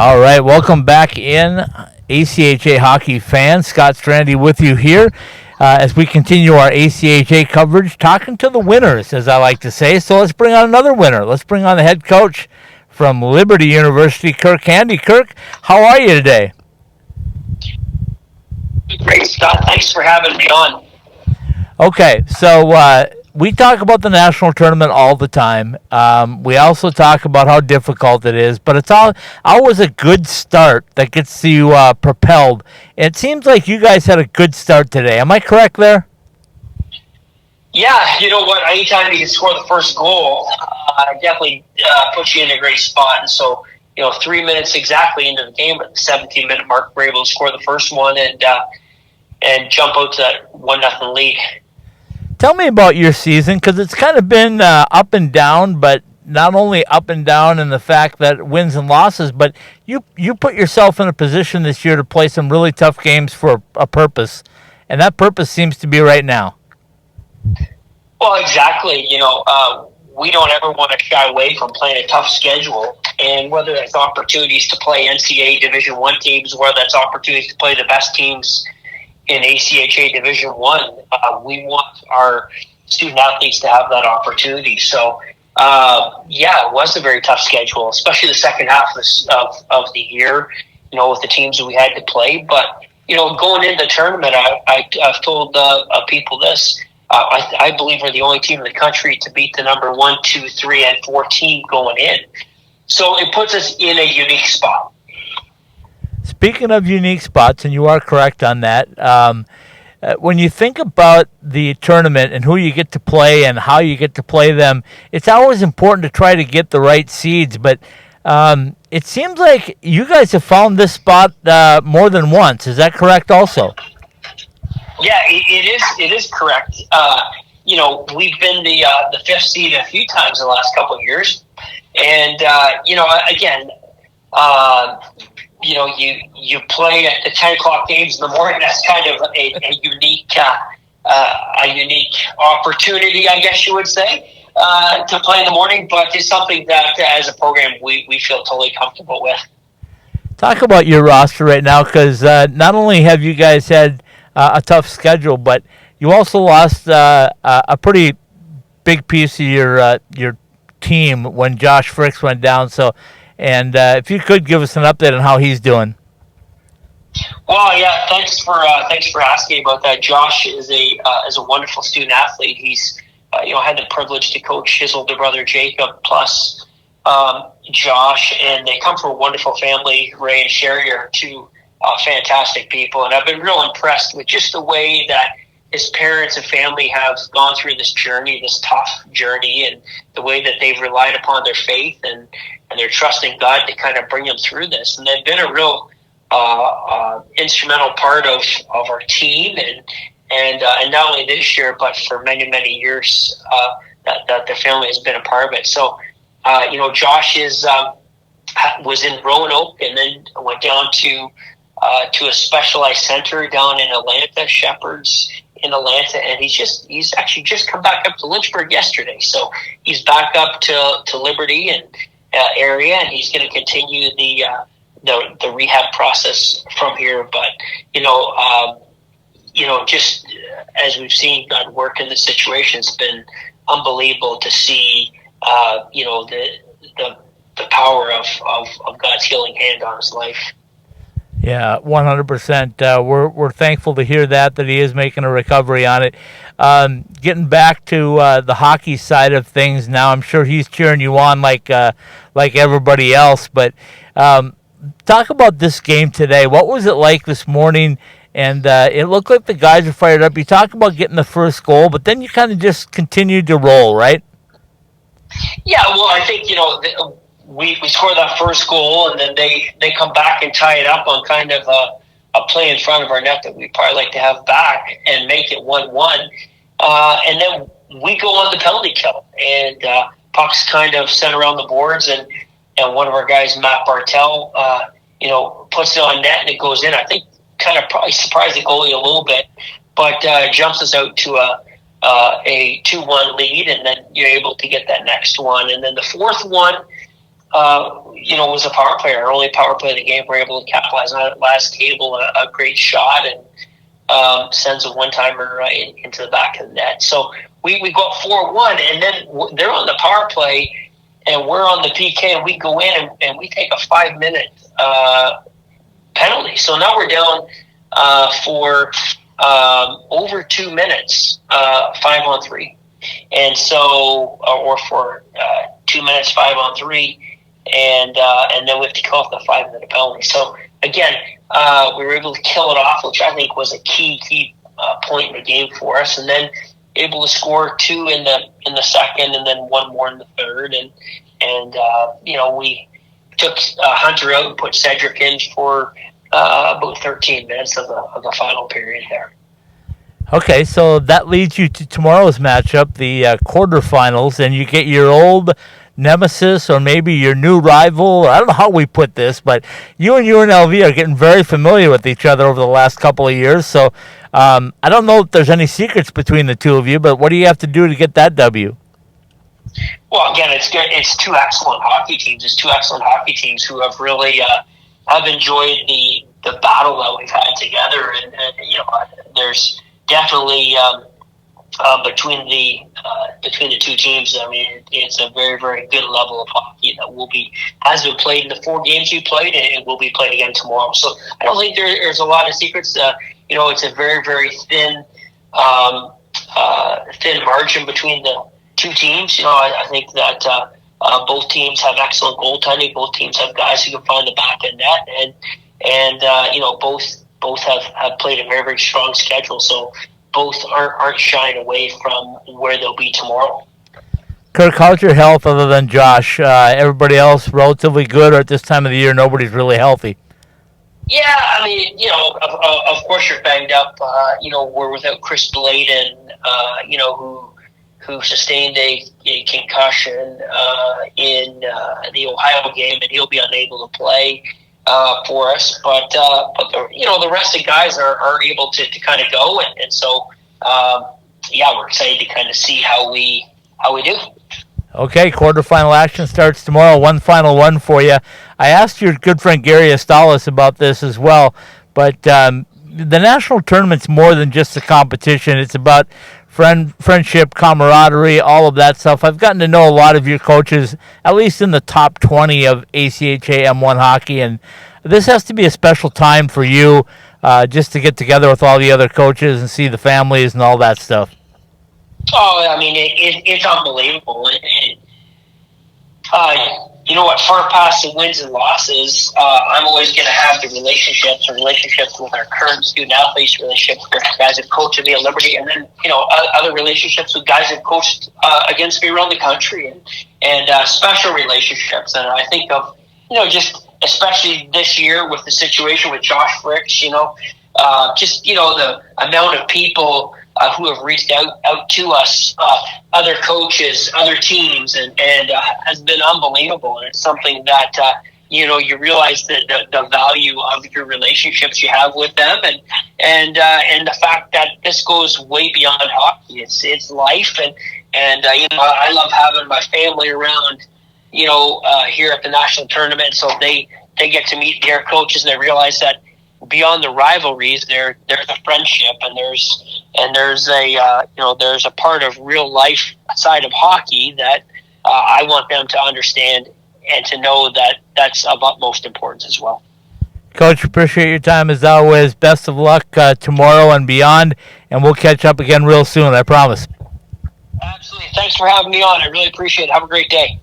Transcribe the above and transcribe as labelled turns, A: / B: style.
A: All right, welcome back in, ACHA hockey fans. Scott Strande with you here as we continue our ACHA coverage, talking to the winners, as I like to say. So let's bring on another winner. Let's bring on the head coach from Liberty University, Kirk Handy. Kirk, how are you today?
B: Great, Scott. Thanks for having me on.
A: Okay, so we talk about the national tournament all the time. We also talk about how difficult it is, but it's always a good start that gets you propelled. It seems like you guys had a good start today. Am I correct there?
B: Yeah, you know what? Anytime you can score the first goal, definitely puts you in a great spot. And so, 3 minutes exactly into the game, at the 17-minute mark, we're able to score the first one and jump out to that 1-0 lead.
A: Tell me about your season, because it's kind of been up and down, but not only up and down in the fact that wins and losses, but you put yourself in a position this year to play some really tough games for a purpose, and that purpose seems to be right now.
B: Well, exactly. We don't ever want to shy away from playing a tough schedule, and whether that's opportunities to play NCAA Division I teams, whether that's opportunities to play the best teams in ACHA Division I, we want our student athletes to have that opportunity. So, it was a very tough schedule, especially the second half of the year, with the teams that we had to play. But, going into the tournament, I've told people this. I believe we're the only team in the country to beat the number 1, 2, 3, and 4 team going in. So it puts us in a unique spot.
A: Speaking of unique spots, and you are correct on that, when you think about the tournament and who you get to play and how you get to play them, it's always important to try to get the right seeds. But it seems like you guys have found this spot more than once. Is that correct also?
B: Yeah, it is correct. We've been the fifth seed a few times in the last couple of years. And, again, you play at the 10 o'clock games in the morning. That's kind of a unique opportunity, I guess you would say, to play in the morning. But it's something that, as a program, we feel totally comfortable with.
A: Talk about your roster right now, because not only have you guys had a tough schedule, but you also lost a pretty big piece of your team when Josh Fricks went down. So. And if you could give us an update on how he's doing.
B: Well, yeah, thanks for asking about that. Josh is a wonderful student athlete. He's had the privilege to coach his older brother Jacob plus Josh, and they come from a wonderful family. Ray and Sherry are two fantastic people, and I've been real impressed with just the way that his parents and family have gone through this journey, this tough journey, and the way that they've relied upon their faith and they're trusting God to kind of bring them through this. And they've been a real instrumental part of our team, and not only this year, but for many, many years that their family has been a part of it. So, Josh was in Roanoke and then went down to a specialized center down in Atlanta, Shepherds in Atlanta, and he's actually just come back up to Lynchburg yesterday. So he's back up to Liberty and area, and he's going to continue the rehab process from here. But just as we've seen God work in this situation, it's been unbelievable to see the power of God's healing hand on his life.
A: Yeah, 100%. We're thankful to hear that he is making a recovery on it. Getting back to the hockey side of things now, I'm sure he's cheering you on like everybody else. But talk about this game today. What was it like this morning? And it looked like the guys are fired up. You talk about getting the first goal, but then you kind of just continued to roll, right?
B: Yeah, well, I think, we score that first goal, and then they come back and tie it up on kind of a play in front of our net that we'd probably like to have back and make it 1-1. And then we go on the penalty kill, and puck's kind of sent around the boards, and one of our guys, Matt Bartel, puts it on net and it goes in. I think kind of probably surprised the goalie a little bit, but jumps us out to a 2-1 lead, and then you're able to get that next one. And then the fourth one, was a power play, our only power play of the game. We're able to capitalize on it. Last table, a great shot, and sends a one-timer into the back of the net. So we got 4-1, and then they're on the power play, and we're on the PK, and we go in and we take a 5-minute penalty. So now we're down for over 2 minutes, 5-on-3, and so or for 2 minutes, 5-on-3, and then we have to come off the 5-minute penalty. So again, we were able to kill it off, which I think was a key point in the game for us, and then able to score 2 in the second, and then 1 more in the third, and we took Hunter out and put Cedric in for about 13 minutes of the final period there.
A: Okay, so that leads you to tomorrow's matchup, the quarterfinals, and you get your old nemesis or maybe your new rival. I don't know how we put this, but you and UNLV are getting very familiar with each other over the last couple of years. So I don't know if there's any secrets between the two of you, but what do you have to do to get that W?
B: Well, again, it's good. It's two excellent hockey teams. It's two excellent hockey teams who have really have enjoyed the battle that we've had together, and there's definitely between the two teams. I mean, it's a very, very good level of hockey that has been played in the 4 games we played, and it will be played again tomorrow. So I don't think there's a lot of secrets. It's a very, very thin margin between the two teams. I think that both teams have excellent goaltending. Both teams have guys who can find the back of the net, and both have played a very, very strong schedule. So both aren't shying away from where they'll be tomorrow.
A: Kirk, how's your health other than Josh? Everybody else relatively good, or at this time of the year nobody's really healthy?
B: Yeah, I mean, of course you're banged up. We're without Chris Bladen, who sustained a concussion in the Ohio game, and he'll be unable to play for us. But the rest of the guys are able to kind of go, and so we're excited to kind of see how we do.
A: Okay, quarterfinal action starts tomorrow. One final one for you. I asked your good friend Gary Astalis about this as well, but the national tournament's more than just a competition. It's about friendship, camaraderie, all of that stuff. I've gotten to know a lot of your coaches, at least in the top 20 of ACHA M1 hockey, and this has to be a special time for you just to get together with all the other coaches and see the families and all that stuff.
B: Oh, I mean, it's unbelievable. Far past the wins and losses, I'm always going to have the relationships with our current student athletes, relationships with guys who've coached at me at Liberty, and then, other relationships with guys who've coached against me around the country, and special relationships. And I think of, just especially this year with the situation with Josh Fricks, the amount of people who have reached out to us, other coaches, other teams, and has been unbelievable. And it's something that, you realize that the value of your relationships you have with them, and the fact that this goes way beyond hockey. It's life, and I love having my family around, here at the national tournament, so they get to meet their coaches, and they realize that beyond the rivalries, there's a friendship, and there's a part of real life side of hockey that I want them to understand and to know that that's of utmost importance as well.
A: Coach, appreciate your time as always. Best of luck tomorrow and beyond, and we'll catch up again real soon, I promise.
B: Absolutely. Thanks for having me on. I really appreciate it. Have a great day.